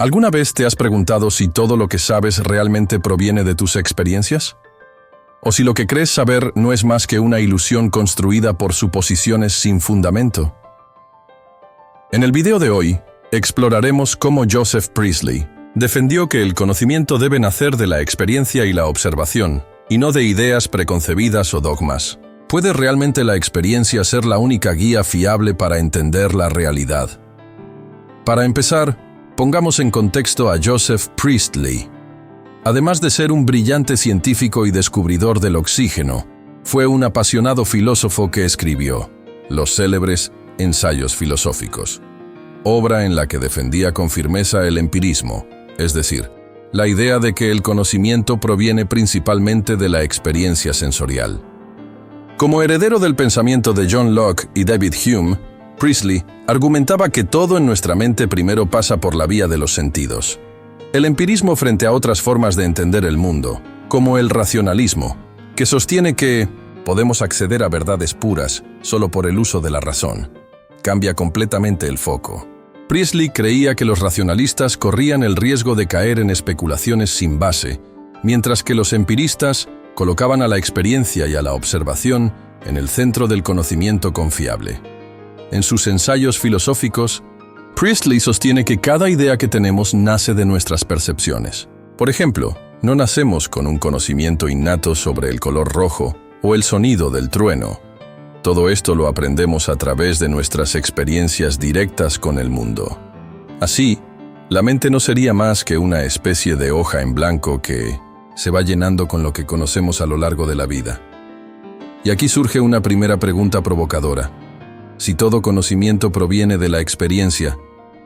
¿Alguna vez te has preguntado si todo lo que sabes realmente proviene de tus experiencias? ¿O si lo que crees saber no es más que una ilusión construida por suposiciones sin fundamento? En el video de hoy, exploraremos cómo Joseph Priestley defendió que el conocimiento debe nacer de la experiencia y la observación, y no de ideas preconcebidas o dogmas. ¿Puede realmente la experiencia ser la única guía fiable para entender la realidad? Para empezar, pongamos en contexto a Joseph Priestley. Además de ser un brillante científico y descubridor del oxígeno, fue un apasionado filósofo que escribió los célebres Ensayos filosóficos, obra en la que defendía con firmeza el empirismo, es decir, la idea de que el conocimiento proviene principalmente de la experiencia sensorial. Como heredero del pensamiento de John Locke y David Hume, Priestley argumentaba que todo en nuestra mente primero pasa por la vía de los sentidos. El empirismo frente a otras formas de entender el mundo, como el racionalismo, que sostiene que podemos acceder a verdades puras solo por el uso de la razón, cambia completamente el foco. Priestley creía que los racionalistas corrían el riesgo de caer en especulaciones sin base, mientras que los empiristas colocaban a la experiencia y a la observación en el centro del conocimiento confiable. En sus ensayos filosóficos, Priestley sostiene que cada idea que tenemos nace de nuestras percepciones. Por ejemplo, no nacemos con un conocimiento innato sobre el color rojo o el sonido del trueno. Todo esto lo aprendemos a través de nuestras experiencias directas con el mundo. Así, la mente no sería más que una especie de hoja en blanco que se va llenando con lo que conocemos a lo largo de la vida. Y aquí surge una primera pregunta provocadora. Si todo conocimiento proviene de la experiencia,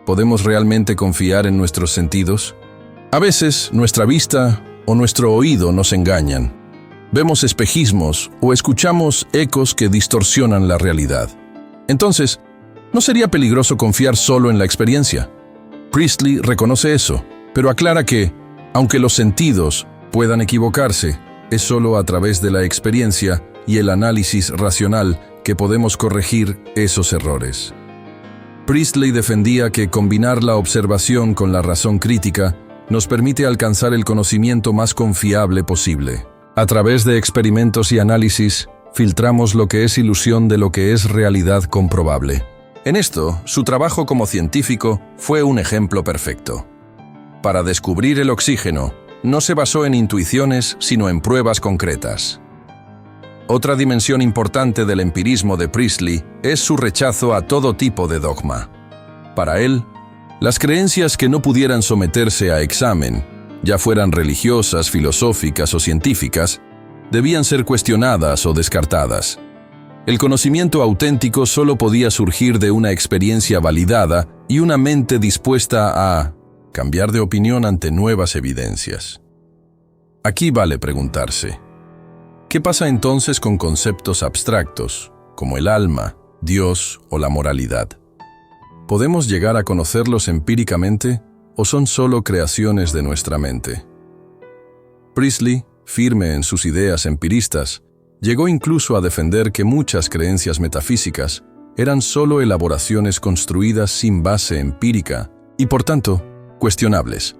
¿podemos realmente confiar en nuestros sentidos? A veces, nuestra vista o nuestro oído nos engañan. Vemos espejismos o escuchamos ecos que distorsionan la realidad. Entonces, ¿no sería peligroso confiar solo en la experiencia? Priestley reconoce eso, pero aclara que, aunque los sentidos puedan equivocarse, es solo a través de la experiencia y el análisis racional que podemos corregir esos errores. Priestley defendía que combinar la observación con la razón crítica nos permite alcanzar el conocimiento más confiable posible. A través de experimentos y análisis, filtramos lo que es ilusión de lo que es realidad comprobable. En esto, su trabajo como científico fue un ejemplo perfecto. Para descubrir el oxígeno, no se basó en intuiciones, sino en pruebas concretas. Otra dimensión importante del empirismo de Priestley es su rechazo a todo tipo de dogma. Para él, las creencias que no pudieran someterse a examen, ya fueran religiosas, filosóficas o científicas, debían ser cuestionadas o descartadas. El conocimiento auténtico solo podía surgir de una experiencia validada y una mente dispuesta a cambiar de opinión ante nuevas evidencias. Aquí vale preguntarse, ¿qué pasa entonces con conceptos abstractos, como el alma, Dios o la moralidad? ¿Podemos llegar a conocerlos empíricamente o son solo creaciones de nuestra mente? Priestley, firme en sus ideas empiristas, llegó incluso a defender que muchas creencias metafísicas eran solo elaboraciones construidas sin base empírica y, por tanto, cuestionables.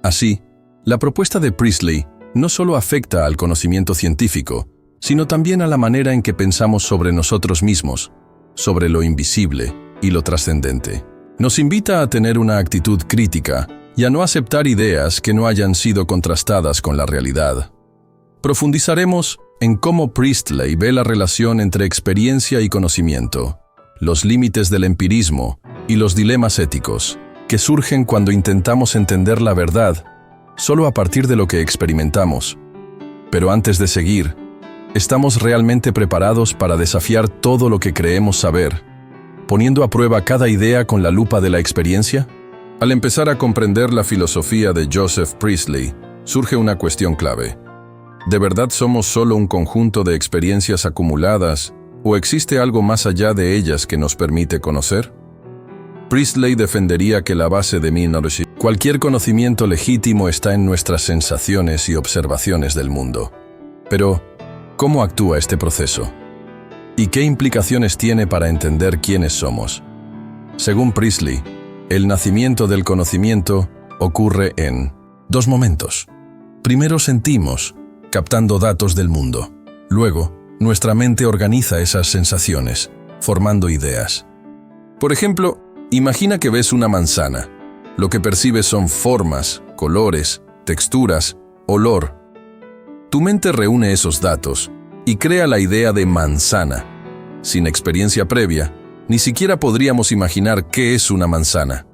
Así, la propuesta de Priestley no solo afecta al conocimiento científico, sino también a la manera en que pensamos sobre nosotros mismos, sobre lo invisible y lo trascendente. Nos invita a tener una actitud crítica y a no aceptar ideas que no hayan sido contrastadas con la realidad. Profundizaremos en cómo Priestley ve la relación entre experiencia y conocimiento, los límites del empirismo y los dilemas éticos que surgen cuando intentamos entender la verdad solo a partir de lo que experimentamos. Pero antes de seguir, ¿estamos realmente preparados para desafiar todo lo que creemos saber, poniendo a prueba cada idea con la lupa de la experiencia? Al empezar a comprender la filosofía de Joseph Priestley, surge una cuestión clave. ¿De verdad somos solo un conjunto de experiencias acumuladas o existe algo más allá de ellas que nos permite conocer? Priestley defendería que la base de cualquier conocimiento legítimo está en nuestras sensaciones y observaciones del mundo. Pero, ¿cómo actúa este proceso? ¿Y qué implicaciones tiene para entender quiénes somos? Según Priestley, El nacimiento del conocimiento ocurre en dos momentos. Primero sentimos, captando datos del mundo. Luego, nuestra mente organiza esas sensaciones, formando ideas. Por ejemplo, imagina que ves una manzana. Lo que percibes son formas, colores, texturas, olor. Tu mente reúne esos datos y crea la idea de manzana. Sin experiencia previa, ni siquiera podríamos imaginar qué es una manzana.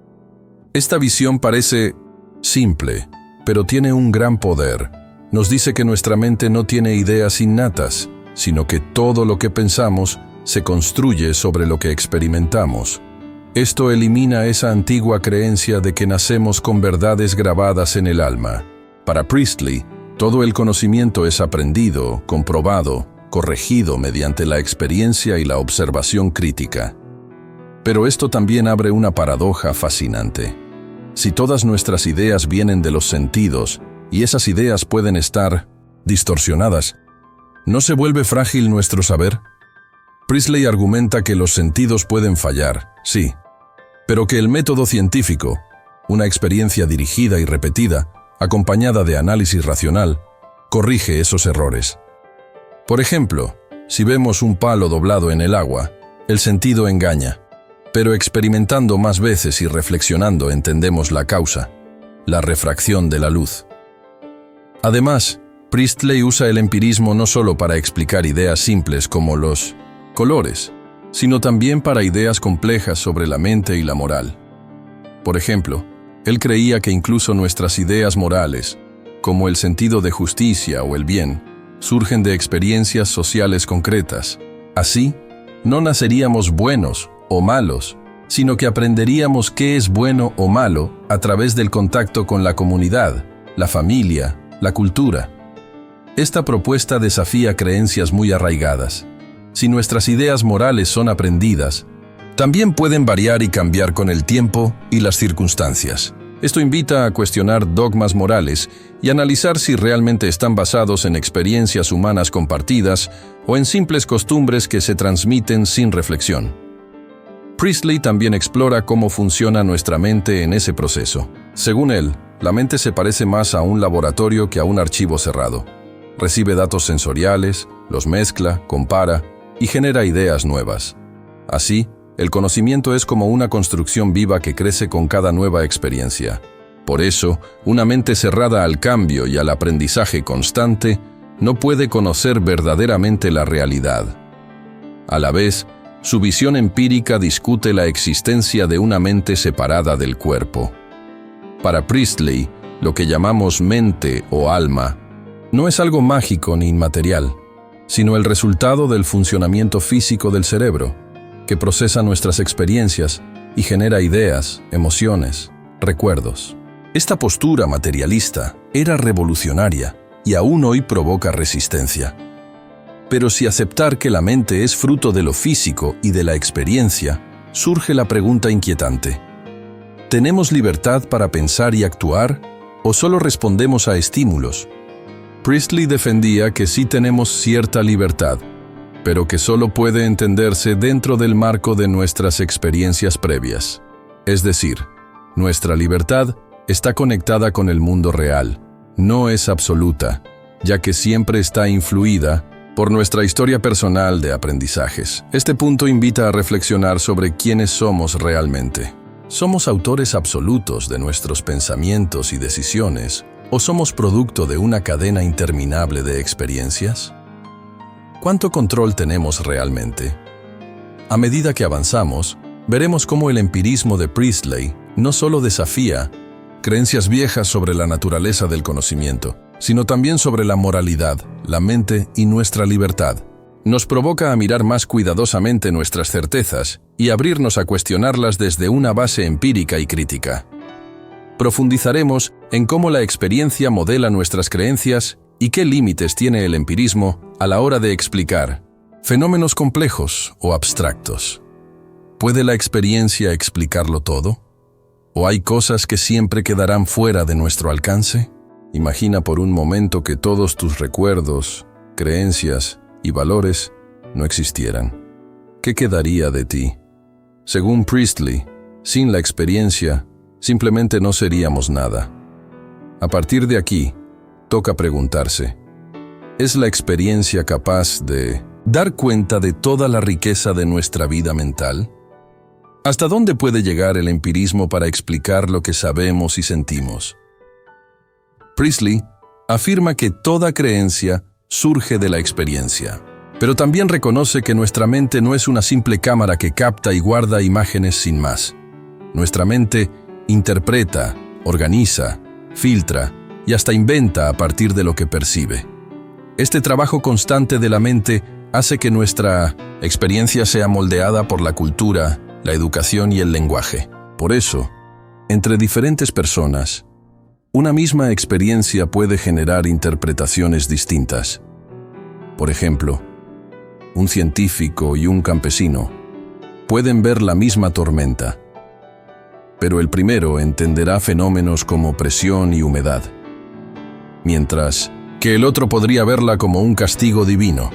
Esta visión parece simple, pero tiene un gran poder. Nos dice que nuestra mente no tiene ideas innatas, sino que todo lo que pensamos se construye sobre lo que experimentamos. Esto elimina esa antigua creencia de que nacemos con verdades grabadas en el alma. Para Priestley, todo el conocimiento es aprendido, comprobado, corregido mediante la experiencia y la observación crítica. Pero esto también abre una paradoja fascinante. Si todas nuestras ideas vienen de los sentidos, y esas ideas pueden estar distorsionadas, ¿no se vuelve frágil nuestro saber? Priestley argumenta que los sentidos pueden fallar, sí, pero que el método científico, una experiencia dirigida y repetida, acompañada de análisis racional, corrige esos errores. Por ejemplo, si vemos un palo doblado en el agua, el sentido engaña, pero experimentando más veces y reflexionando entendemos la causa, la refracción de la luz. Además, Priestley usa el empirismo no solo para explicar ideas simples como los colores, sino también para ideas complejas sobre la mente y la moral. Por ejemplo, él creía que incluso nuestras ideas morales, como el sentido de justicia o el bien, surgen de experiencias sociales concretas. Así, no naceríamos buenos o malos, sino que aprenderíamos qué es bueno o malo a través del contacto con la comunidad, la familia, la cultura. Esta propuesta desafía creencias muy arraigadas. Si nuestras ideas morales son aprendidas, también pueden variar y cambiar con el tiempo y las circunstancias. Esto invita a cuestionar dogmas morales y analizar si realmente están basados en experiencias humanas compartidas o en simples costumbres que se transmiten sin reflexión. Priestley también explora cómo funciona nuestra mente en ese proceso. Según él, la mente se parece más a un laboratorio que a un archivo cerrado. Recibe datos sensoriales, los mezcla, compara y genera ideas nuevas. Así, el conocimiento es como una construcción viva que crece con cada nueva experiencia. Por eso, una mente cerrada al cambio y al aprendizaje constante no puede conocer verdaderamente la realidad. A la vez, su visión empírica discute la existencia de una mente separada del cuerpo. Para Priestley, lo que llamamos mente o alma no es algo mágico ni inmaterial, sino el resultado del funcionamiento físico del cerebro, que procesa nuestras experiencias y genera ideas, emociones, recuerdos. Esta postura materialista era revolucionaria y aún hoy provoca resistencia. Pero si aceptar que la mente es fruto de lo físico y de la experiencia, surge la pregunta inquietante: ¿tenemos libertad para pensar y actuar o solo respondemos a estímulos? Priestley defendía que sí tenemos cierta libertad, pero que solo puede entenderse dentro del marco de nuestras experiencias previas. Es decir, nuestra libertad está conectada con el mundo real, no es absoluta, ya que siempre está influida por nuestra historia personal de aprendizajes. Este punto invita a reflexionar sobre quiénes somos realmente. ¿Somos autores absolutos de nuestros pensamientos y decisiones, o somos producto de una cadena interminable de experiencias? ¿Cuánto control tenemos realmente? A medida que avanzamos, veremos cómo el empirismo de Priestley no solo desafía creencias viejas sobre la naturaleza del conocimiento, sino también sobre la moralidad, la mente y nuestra libertad. Nos provoca a mirar más cuidadosamente nuestras certezas y abrirnos a cuestionarlas desde una base empírica y crítica. Profundizaremos en cómo la experiencia modela nuestras creencias y qué límites tiene el empirismo a la hora de explicar fenómenos complejos o abstractos. ¿Puede la experiencia explicarlo todo? ¿O hay cosas que siempre quedarán fuera de nuestro alcance? Imagina por un momento que todos tus recuerdos, creencias y valores no existieran. ¿Qué quedaría de ti? Según Priestley, Sin la experiencia, simplemente no seríamos nada. A partir de aquí, toca preguntarse, ¿es la experiencia capaz de dar cuenta de toda la riqueza de nuestra vida mental? ¿Hasta dónde puede llegar el empirismo para explicar lo que sabemos y sentimos? Priestley afirma que toda creencia surge de la experiencia, pero también reconoce que nuestra mente no es una simple cámara que capta y guarda imágenes sin más. Nuestra mente interpreta, organiza, filtra y hasta inventa a partir de lo que percibe. Este trabajo constante de la mente hace que nuestra experiencia sea moldeada por la cultura, la educación y el lenguaje. Por eso, entre diferentes personas, una misma experiencia puede generar interpretaciones distintas. Por ejemplo, un científico y un campesino pueden ver la misma tormenta, pero el primero entenderá fenómenos como presión y humedad, mientras que el otro podría verla como un castigo divino.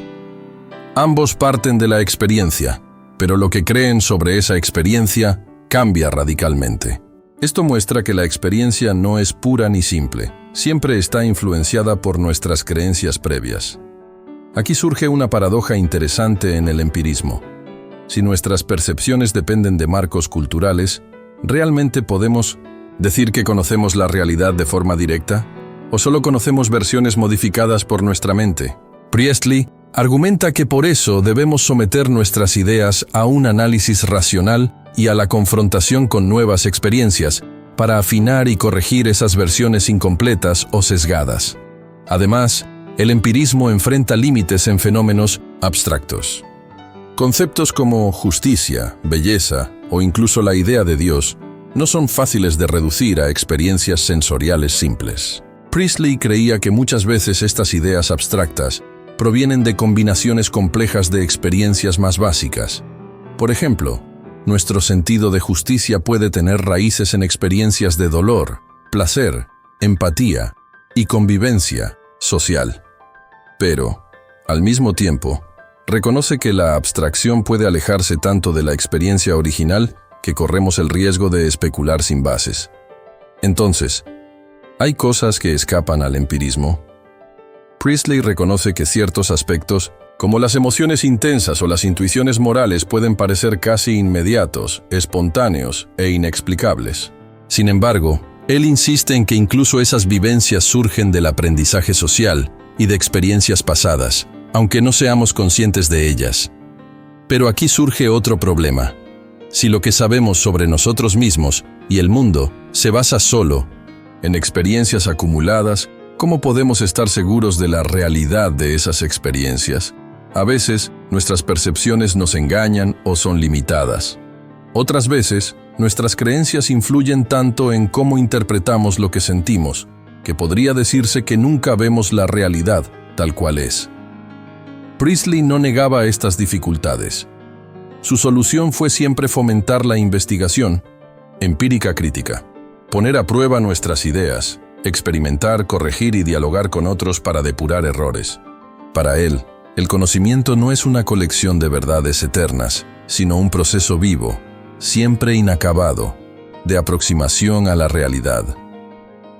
Ambos parten de la experiencia, pero lo que creen sobre esa experiencia cambia radicalmente. Esto muestra que la experiencia no es pura ni simple, siempre está influenciada por nuestras creencias previas. Aquí surge una paradoja interesante en el empirismo. Si nuestras percepciones dependen de marcos culturales, ¿realmente podemos decir que conocemos la realidad de forma directa? ¿O solo conocemos versiones modificadas por nuestra mente? Priestley argumenta que por eso debemos someter nuestras ideas a un análisis racional y a la confrontación con nuevas experiencias para afinar y corregir esas versiones incompletas o sesgadas. Además, el empirismo enfrenta límites en fenómenos abstractos. Conceptos como justicia, belleza o incluso la idea de Dios no son fáciles de reducir a experiencias sensoriales simples. Priestley creía que muchas veces estas ideas abstractas provienen de combinaciones complejas de experiencias más básicas. Por ejemplo, nuestro sentido de justicia puede tener raíces en experiencias de dolor, placer, empatía y convivencia social. Pero, al mismo tiempo, reconoce que la abstracción puede alejarse tanto de la experiencia original que corremos el riesgo de especular sin bases. Entonces, ¿hay cosas que escapan al empirismo? Priestley reconoce que ciertos aspectos, como las emociones intensas o las intuiciones morales, pueden parecer casi inmediatos, espontáneos e inexplicables. Sin embargo, él insiste en que incluso esas vivencias surgen del aprendizaje social y de experiencias pasadas, aunque no seamos conscientes de ellas. Pero aquí surge otro problema. Si lo que sabemos sobre nosotros mismos y el mundo se basa solo en experiencias acumuladas, ¿cómo podemos estar seguros de la realidad de esas experiencias? A veces, nuestras percepciones nos engañan o son limitadas. Otras veces, nuestras creencias influyen tanto en cómo interpretamos lo que sentimos, que podría decirse que nunca vemos la realidad tal cual es. Priestley no negaba estas dificultades. Su solución fue siempre fomentar la investigación empírica crítica, poner a prueba nuestras ideas, experimentar, corregir y dialogar con otros para depurar errores. Para él, el conocimiento no es una colección de verdades eternas, sino un proceso vivo, siempre inacabado, de aproximación a la realidad.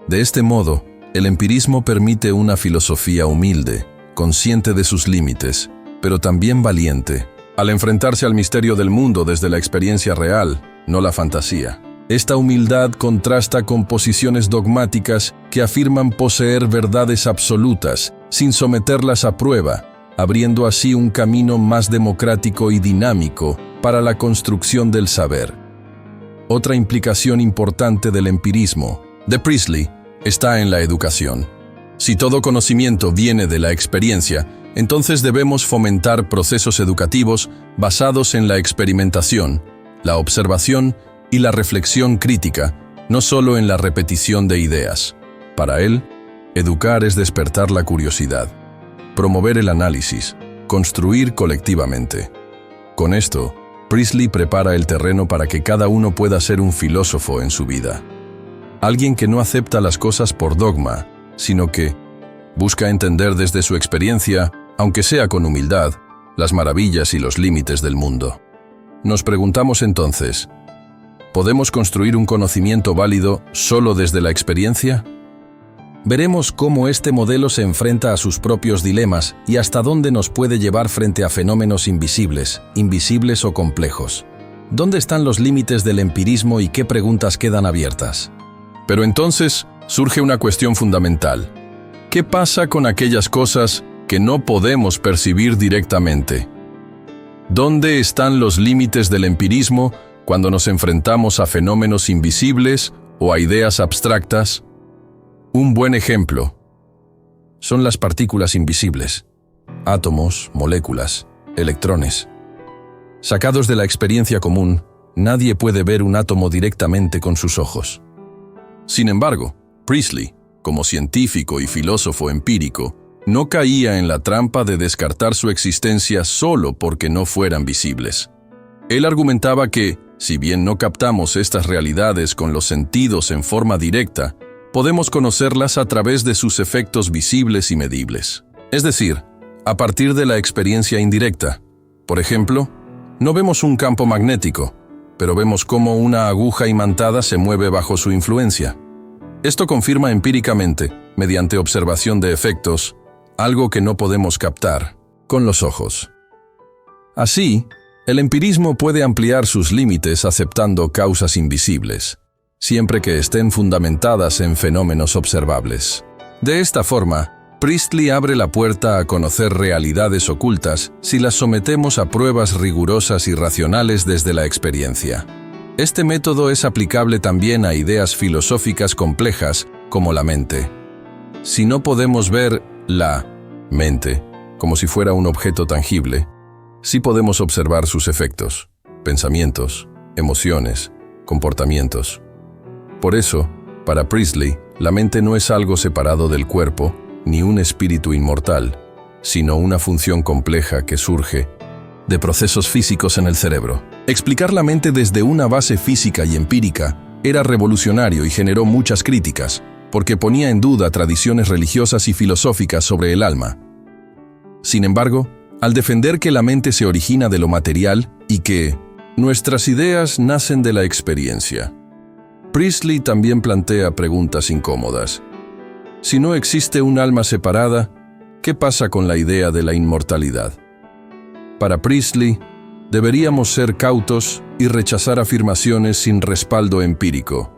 De este modo, el empirismo permite una filosofía humilde, consciente de sus límites, pero también valiente, al enfrentarse al misterio del mundo desde la experiencia real, no la fantasía. Esta humildad contrasta con posiciones dogmáticas que afirman poseer verdades absolutas, sin someterlas a prueba, abriendo así un camino más democrático y dinámico para la construcción del saber. Otra implicación importante del empirismo, de Priestley, está en la educación. Si todo conocimiento viene de la experiencia, entonces debemos fomentar procesos educativos basados en la experimentación, la observación y la reflexión crítica, no solo en la repetición de ideas. Para él, educar es despertar la curiosidad, promover el análisis, construir colectivamente. Con esto, Priestley prepara el terreno para que cada uno pueda ser un filósofo en su vida. Alguien que no acepta las cosas por dogma, sino que busca entender desde su experiencia, aunque sea con humildad, las maravillas y los límites del mundo. Nos preguntamos entonces, ¿Podemos construir un conocimiento válido solo desde la experiencia? Veremos cómo este modelo se enfrenta a sus propios dilemas y hasta dónde nos puede llevar frente a fenómenos invisibles o complejos. ¿Dónde están los límites del empirismo y qué preguntas quedan abiertas? Pero entonces surge una cuestión fundamental. ¿Qué pasa con aquellas cosas que no podemos percibir directamente? ¿Dónde están los límites del empirismo cuando nos enfrentamos a fenómenos invisibles o a ideas abstractas? Un buen ejemplo son las partículas invisibles, átomos, moléculas, electrones. Sacados de la experiencia común, nadie puede ver un átomo directamente con sus ojos. Sin embargo, Priestley, como científico y filósofo empírico, no caía en la trampa de descartar su existencia solo porque no fueran visibles. Él argumentaba que, si bien no captamos estas realidades con los sentidos en forma directa, podemos conocerlas a través de sus efectos visibles y medibles. Es decir, a partir de la experiencia indirecta. Por ejemplo, no vemos un campo magnético, pero vemos cómo una aguja imantada se mueve bajo su influencia. Esto confirma empíricamente, mediante observación de efectos, algo que no podemos captar con los ojos. Así, el empirismo puede ampliar sus límites aceptando causas invisibles, siempre que estén fundamentadas en fenómenos observables. De esta forma, Priestley abre la puerta a conocer realidades ocultas si las sometemos a pruebas rigurosas y racionales desde la experiencia. Este método es aplicable también a ideas filosóficas complejas como la mente. Si no podemos ver la mente como si fuera un objeto tangible, sí podemos observar sus efectos, pensamientos, emociones, comportamientos. Por eso, para Priestley, la mente no es algo separado del cuerpo, ni un espíritu inmortal, sino una función compleja que surge de procesos físicos en el cerebro. Explicar la mente desde una base física y empírica era revolucionario y generó muchas críticas, porque ponía en duda tradiciones religiosas y filosóficas sobre el alma. Sin embargo, al defender que la mente se origina de lo material y que nuestras ideas nacen de la experiencia, Priestley también plantea preguntas incómodas. Si no existe un alma separada, ¿qué pasa con la idea de la inmortalidad? Para Priestley, deberíamos ser cautos y rechazar afirmaciones sin respaldo empírico,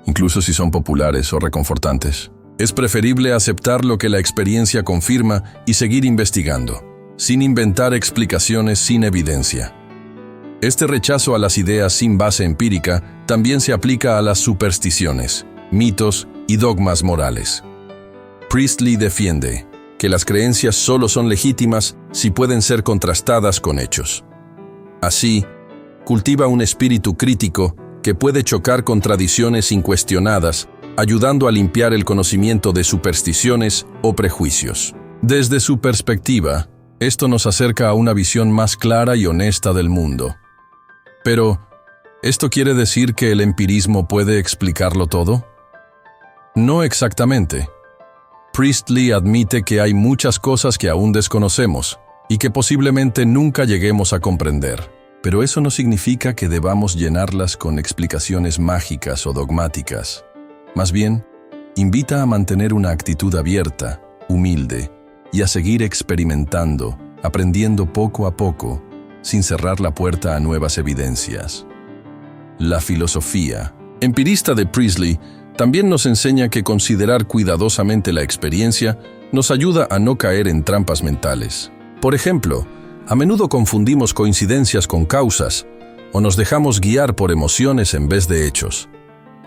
incluso si son populares o reconfortantes. Es preferible aceptar lo que la experiencia confirma y seguir investigando, sin inventar explicaciones sin evidencia. Este rechazo a las ideas sin base empírica también se aplica a las supersticiones, mitos y dogmas morales. Priestley defiende que las creencias solo son legítimas si pueden ser contrastadas con hechos. Así, cultiva un espíritu crítico que puede chocar con tradiciones incuestionadas, ayudando a limpiar el conocimiento de supersticiones o prejuicios. Desde su perspectiva, esto nos acerca a una visión más clara y honesta del mundo. Pero, ¿esto quiere decir que el empirismo puede explicarlo todo? No exactamente. Priestley admite que hay muchas cosas que aún desconocemos y que posiblemente nunca lleguemos a comprender. Pero eso no significa que debamos llenarlas con explicaciones mágicas o dogmáticas. Más bien, invita a mantener una actitud abierta, humilde, y a seguir experimentando, aprendiendo poco a poco, sin cerrar la puerta a nuevas evidencias. La filosofía empirista de Priestley también nos enseña que considerar cuidadosamente la experiencia nos ayuda a no caer en trampas mentales. Por ejemplo, a menudo confundimos coincidencias con causas o nos dejamos guiar por emociones en vez de hechos.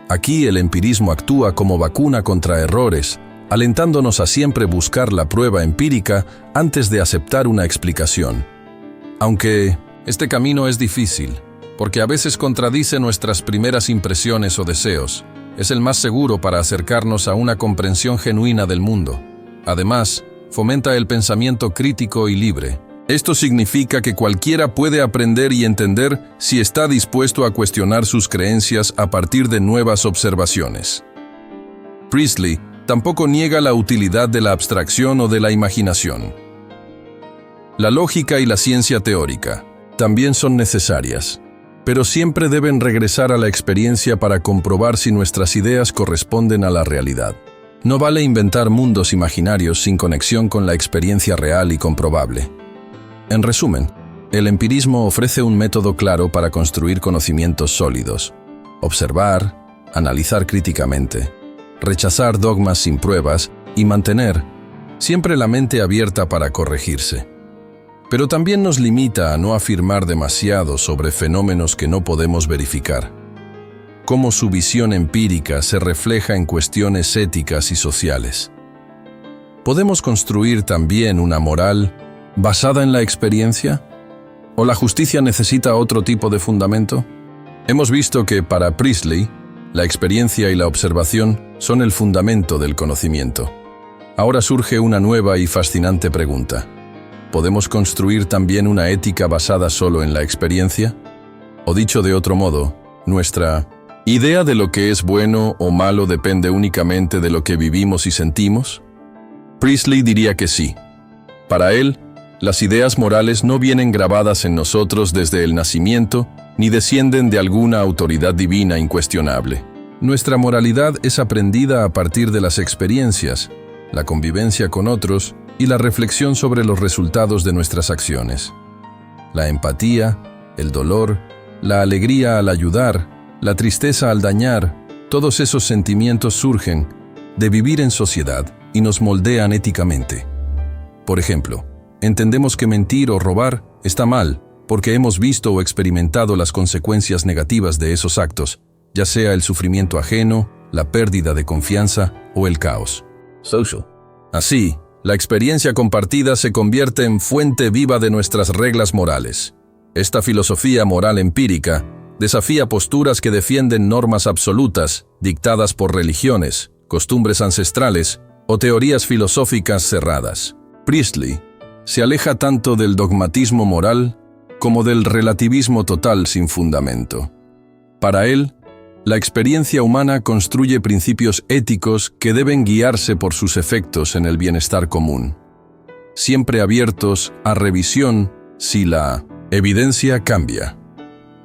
Aquí el empirismo actúa como vacuna contra errores, alentándonos a siempre buscar la prueba empírica antes de aceptar una explicación. Aunque este camino es difícil, porque a veces contradice nuestras primeras impresiones o deseos, es el más seguro para acercarnos a una comprensión genuina del mundo. Además, fomenta el pensamiento crítico y libre. Esto significa que cualquiera puede aprender y entender si está dispuesto a cuestionar sus creencias a partir de nuevas observaciones. Priestley tampoco niega la utilidad de la abstracción o de la imaginación. La lógica y la ciencia teórica también son necesarias, pero siempre deben regresar a la experiencia para comprobar si nuestras ideas corresponden a la realidad. No vale inventar mundos imaginarios sin conexión con la experiencia real y comprobable. En resumen, el empirismo ofrece un método claro para construir conocimientos sólidos: observar, analizar críticamente, rechazar dogmas sin pruebas y mantener siempre la mente abierta para corregirse. Pero también nos limita a no afirmar demasiado sobre fenómenos que no podemos verificar. Cómo su visión empírica se refleja en cuestiones éticas y sociales. ¿Podemos construir también una moral basada en la experiencia? ¿O la justicia necesita otro tipo de fundamento? Hemos visto que para Priestley, la experiencia y la observación son el fundamento del conocimiento. Ahora surge una nueva y fascinante pregunta. ¿Podemos construir también una ética basada solo en la experiencia? O dicho de otro modo, ¿nuestra idea de lo que es bueno o malo depende únicamente de lo que vivimos y sentimos? Priestley diría que sí. Para él, las ideas morales no vienen grabadas en nosotros desde el nacimiento, ni descienden de alguna autoridad divina incuestionable. Nuestra moralidad es aprendida a partir de las experiencias, la convivencia con otros y la reflexión sobre los resultados de nuestras acciones. La empatía, el dolor, la alegría al ayudar, la tristeza al dañar, todos esos sentimientos surgen de vivir en sociedad y nos moldean éticamente. Por ejemplo, entendemos que mentir o robar está mal porque hemos visto o experimentado las consecuencias negativas de esos actos, ya sea el sufrimiento ajeno, la pérdida de confianza o el caos. Social. Así, la experiencia compartida se convierte en fuente viva de nuestras reglas morales. Esta filosofía moral empírica desafía posturas que defienden normas absolutas dictadas por religiones, costumbres ancestrales o teorías filosóficas cerradas. Priestley se aleja tanto del dogmatismo moral como del relativismo total sin fundamento. Para él, la experiencia humana construye principios éticos que deben guiarse por sus efectos en el bienestar común, siempre abiertos a revisión si la evidencia cambia.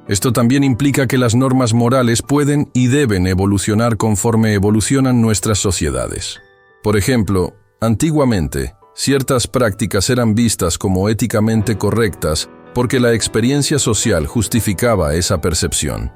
Esto también implica que las normas morales pueden y deben evolucionar conforme evolucionan nuestras sociedades. Por ejemplo, antiguamente, ciertas prácticas eran vistas como éticamente correctas porque la experiencia social justificaba esa percepción.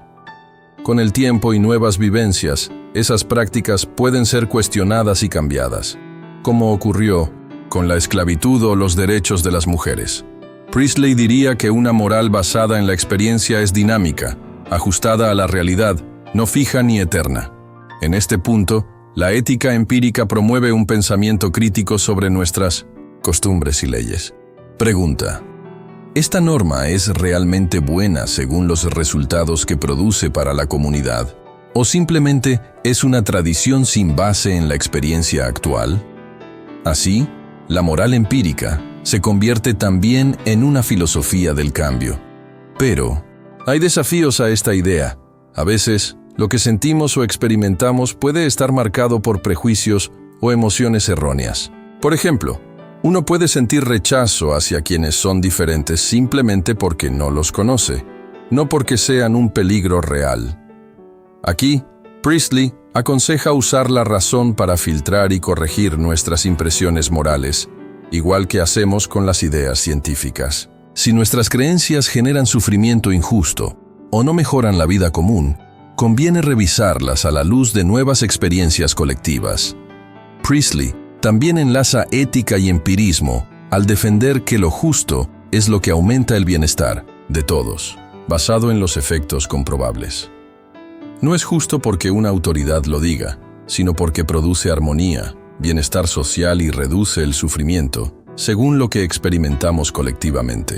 Con el tiempo y nuevas vivencias, esas prácticas pueden ser cuestionadas y cambiadas, como ocurrió con la esclavitud o los derechos de las mujeres. Priestley diría que una moral basada en la experiencia es dinámica, ajustada a la realidad, no fija ni eterna. En este punto, la ética empírica promueve un pensamiento crítico sobre nuestras costumbres y leyes. Pregunta: ¿esta norma es realmente buena según los resultados que produce para la comunidad? ¿O simplemente es una tradición sin base en la experiencia actual? Así, la moral empírica se convierte también en una filosofía del cambio. Pero hay desafíos a esta idea. A veces, lo que sentimos o experimentamos puede estar marcado por prejuicios o emociones erróneas. Por ejemplo, uno puede sentir rechazo hacia quienes son diferentes simplemente porque no los conoce, no porque sean un peligro real. Aquí, Priestley aconseja usar la razón para filtrar y corregir nuestras impresiones morales, igual que hacemos con las ideas científicas. Si nuestras creencias generan sufrimiento injusto o no mejoran la vida común, conviene revisarlas a la luz de nuevas experiencias colectivas. Priestley también enlaza ética y empirismo al defender que lo justo es lo que aumenta el bienestar de todos, basado en los efectos comprobables. No es justo porque una autoridad lo diga, sino porque produce armonía, bienestar social y reduce el sufrimiento, según lo que experimentamos colectivamente.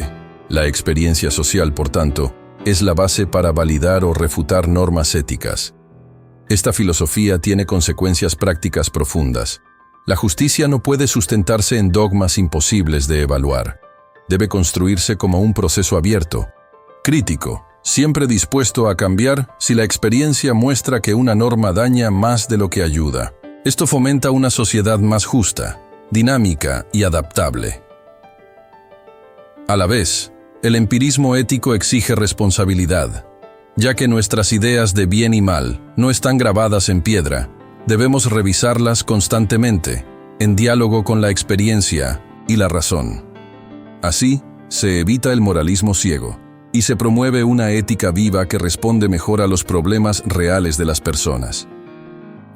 La experiencia social, por tanto, es la base para validar o refutar normas éticas. Esta filosofía tiene consecuencias prácticas profundas. La justicia no puede sustentarse en dogmas imposibles de evaluar. Debe construirse como un proceso abierto, crítico, siempre dispuesto a cambiar si la experiencia muestra que una norma daña más de lo que ayuda. Esto fomenta una sociedad más justa, dinámica y adaptable. A la vez, el empirismo ético exige responsabilidad. Ya que nuestras ideas de bien y mal no están grabadas en piedra, debemos revisarlas constantemente, en diálogo con la experiencia y la razón. Así, se evita el moralismo ciego y se promueve una ética viva que responde mejor a los problemas reales de las personas.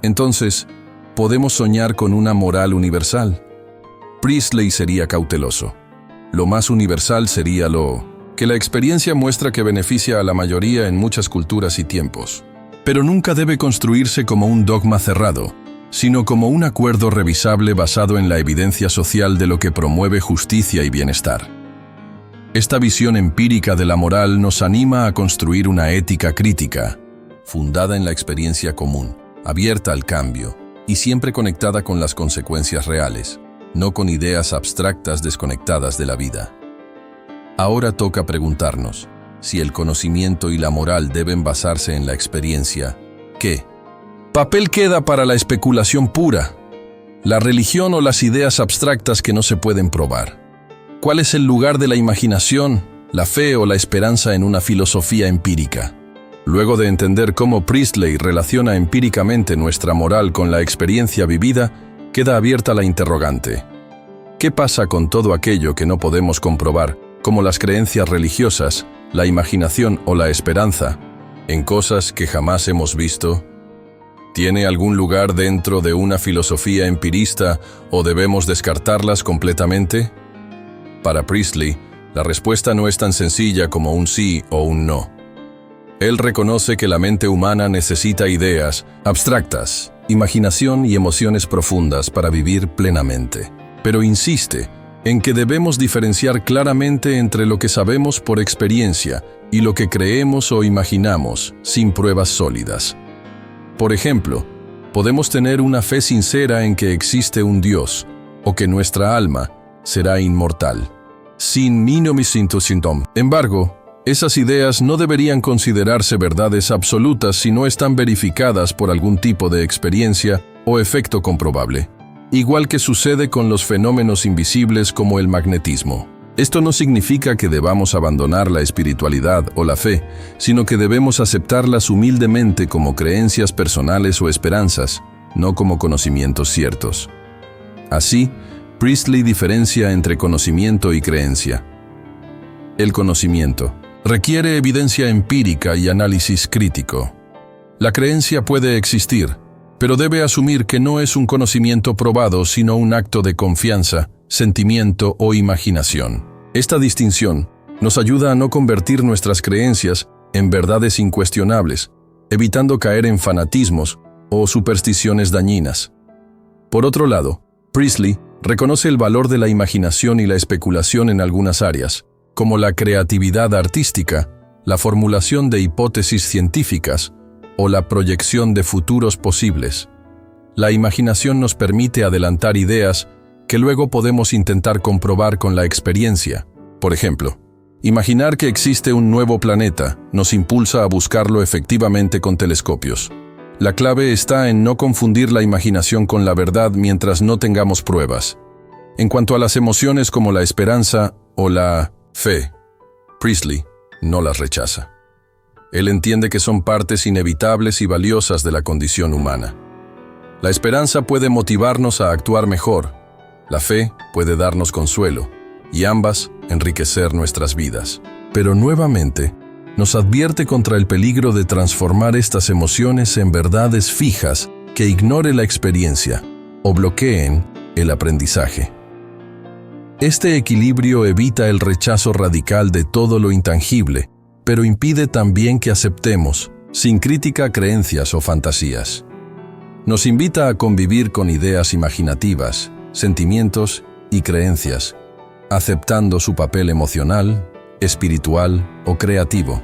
Entonces, podemos soñar con una moral universal. Priestley sería cauteloso. Lo más universal sería lo que la experiencia muestra que beneficia a la mayoría en muchas culturas y tiempos. Pero nunca debe construirse como un dogma cerrado, sino como un acuerdo revisable basado en la evidencia social de lo que promueve justicia y bienestar. Esta visión empírica de la moral nos anima a construir una ética crítica, fundada en la experiencia común, abierta al cambio y siempre conectada con las consecuencias reales, no con ideas abstractas desconectadas de la vida. Ahora toca preguntarnos, si el conocimiento y la moral deben basarse en la experiencia, ¿qué papel queda para la especulación pura, la religión o las ideas abstractas que no se pueden probar? ¿Cuál es el lugar de la imaginación, la fe o la esperanza en una filosofía empírica? Luego de entender cómo Priestley relaciona empíricamente nuestra moral con la experiencia vivida, queda abierta la interrogante. ¿Qué pasa con todo aquello que no podemos comprobar, como las creencias religiosas, la imaginación o la esperanza, en cosas que jamás hemos visto? ¿Tiene algún lugar dentro de una filosofía empirista o debemos descartarlas completamente? Para Priestley, la respuesta no es tan sencilla como un sí o un no. Él reconoce que la mente humana necesita ideas abstractas, imaginación y emociones profundas para vivir plenamente, pero insiste en que debemos diferenciar claramente entre lo que sabemos por experiencia y lo que creemos o imaginamos sin pruebas sólidas. Por ejemplo, podemos tener una fe sincera en que existe un Dios o que nuestra alma será inmortal. Sin embargo, esas ideas no deberían considerarse verdades absolutas si no están verificadas por algún tipo de experiencia o efecto comprobable. Igual que sucede con los fenómenos invisibles como el magnetismo. Esto no significa que debamos abandonar la espiritualidad o la fe, sino que debemos aceptarlas humildemente como creencias personales o esperanzas, no como conocimientos ciertos. Así, Priestley diferencia entre conocimiento y creencia. El conocimiento requiere evidencia empírica y análisis crítico. La creencia puede existir, pero debe asumir que no es un conocimiento probado, sino un acto de confianza, sentimiento o imaginación. Esta distinción nos ayuda a no convertir nuestras creencias en verdades incuestionables, evitando caer en fanatismos o supersticiones dañinas. Por otro lado, Priestley reconoce el valor de la imaginación y la especulación en algunas áreas, como la creatividad artística, la formulación de hipótesis científicas o la proyección de futuros posibles. La imaginación nos permite adelantar ideas que luego podemos intentar comprobar con la experiencia. Por ejemplo, imaginar que existe un nuevo planeta nos impulsa a buscarlo efectivamente con telescopios. La clave está en no confundir la imaginación con la verdad mientras no tengamos pruebas. En cuanto a las emociones como la esperanza o la fe, Priestley no las rechaza. Él entiende que son partes inevitables y valiosas de la condición humana. La esperanza puede motivarnos a actuar mejor. La fe puede darnos consuelo, y ambas enriquecer nuestras vidas. Pero nuevamente, nos advierte contra el peligro de transformar estas emociones en verdades fijas que ignore la experiencia o bloqueen el aprendizaje. Este equilibrio evita el rechazo radical de todo lo intangible, pero impide también que aceptemos, sin crítica, creencias o fantasías. Nos invita a convivir con ideas imaginativas, sentimientos y creencias, aceptando su papel emocional, espiritual o creativo,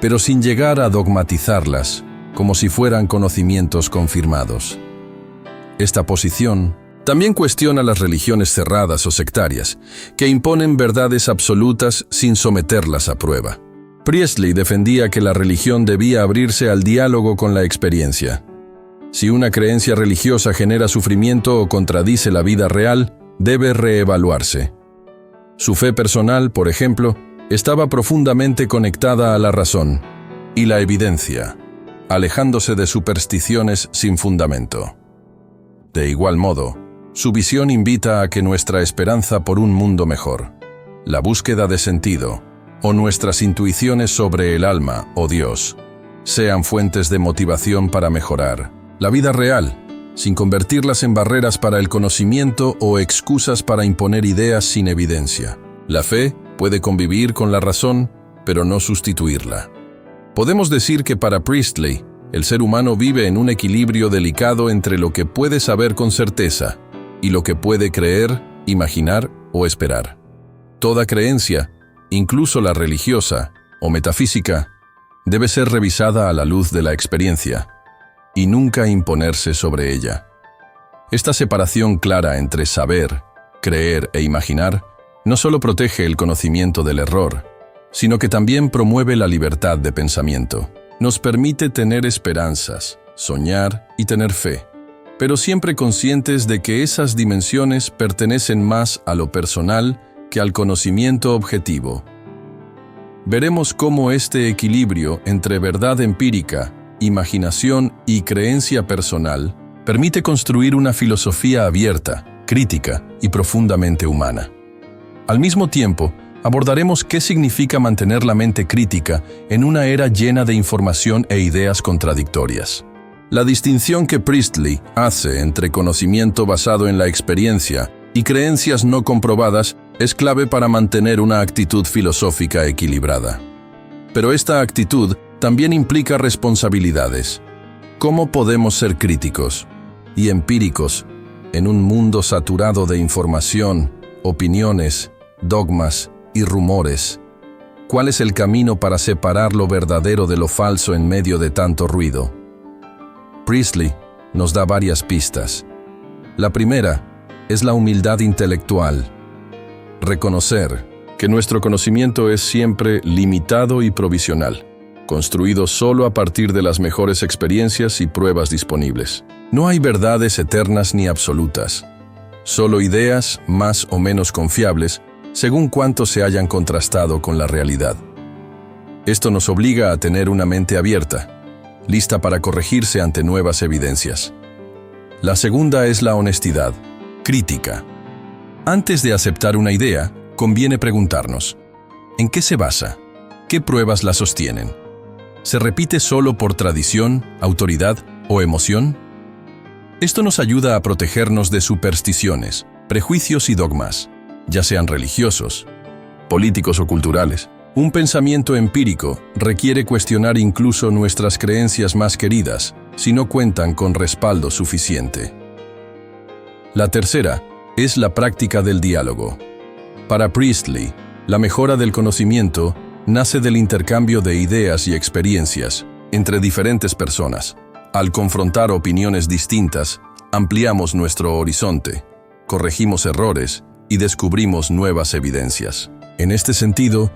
pero sin llegar a dogmatizarlas, como si fueran conocimientos confirmados. Esta posición también cuestiona las religiones cerradas o sectarias, que imponen verdades absolutas sin someterlas a prueba. Priestley defendía que la religión debía abrirse al diálogo con la experiencia. Si una creencia religiosa genera sufrimiento o contradice la vida real, debe reevaluarse. Su fe personal, por ejemplo, estaba profundamente conectada a la razón, y la evidencia, alejándose de supersticiones sin fundamento. De igual modo, su visión invita a que nuestra esperanza por un mundo mejor, la búsqueda de sentido, o nuestras intuiciones sobre el alma o Dios, sean fuentes de motivación para mejorar la vida real, sin convertirlas en barreras para el conocimiento o excusas para imponer ideas sin evidencia. La fe puede convivir con la razón, pero no sustituirla. Podemos decir que para Priestley, el ser humano vive en un equilibrio delicado entre lo que puede saber con certeza y lo que puede creer, imaginar o esperar. Toda creencia, incluso la religiosa o metafísica, debe ser revisada a la luz de la experiencia y nunca imponerse sobre ella. Esta separación clara entre saber, creer e imaginar no solo protege el conocimiento del error, sino que también promueve la libertad de pensamiento. Nos permite tener esperanzas, soñar y tener fe, pero siempre conscientes de que esas dimensiones pertenecen más a lo personal que al conocimiento objetivo. Veremos cómo este equilibrio entre verdad empírica, imaginación y creencia personal permite construir una filosofía abierta, crítica y profundamente humana. Al mismo tiempo, abordaremos qué significa mantener la mente crítica en una era llena de información e ideas contradictorias. La distinción que Priestley hace entre conocimiento basado en la experiencia y creencias no comprobadas es clave para mantener una actitud filosófica equilibrada. Pero esta actitud también implica responsabilidades. ¿Cómo podemos ser críticos y empíricos en un mundo saturado de información, opiniones, dogmas y rumores? ¿Cuál es el camino para separar lo verdadero de lo falso en medio de tanto ruido? Priestley nos da varias pistas. La primera es la humildad intelectual. Reconocer que nuestro conocimiento es siempre limitado y provisional, construido solo a partir de las mejores experiencias y pruebas disponibles. No hay verdades eternas ni absolutas, solo ideas más o menos confiables según cuánto se hayan contrastado con la realidad. Esto nos obliga a tener una mente abierta, lista para corregirse ante nuevas evidencias. La segunda es la honestidad crítica. Antes de aceptar una idea, conviene preguntarnos: ¿en qué se basa? ¿Qué pruebas la sostienen? ¿Se repite solo por tradición, autoridad o emoción? Esto nos ayuda a protegernos de supersticiones, prejuicios y dogmas, ya sean religiosos, políticos o culturales. Un pensamiento empírico requiere cuestionar incluso nuestras creencias más queridas si no cuentan con respaldo suficiente. La tercera es la práctica del diálogo. Para Priestley, la mejora del conocimiento nace del intercambio de ideas y experiencias entre diferentes personas. Al confrontar opiniones distintas, ampliamos nuestro horizonte, corregimos errores y descubrimos nuevas evidencias. En este sentido,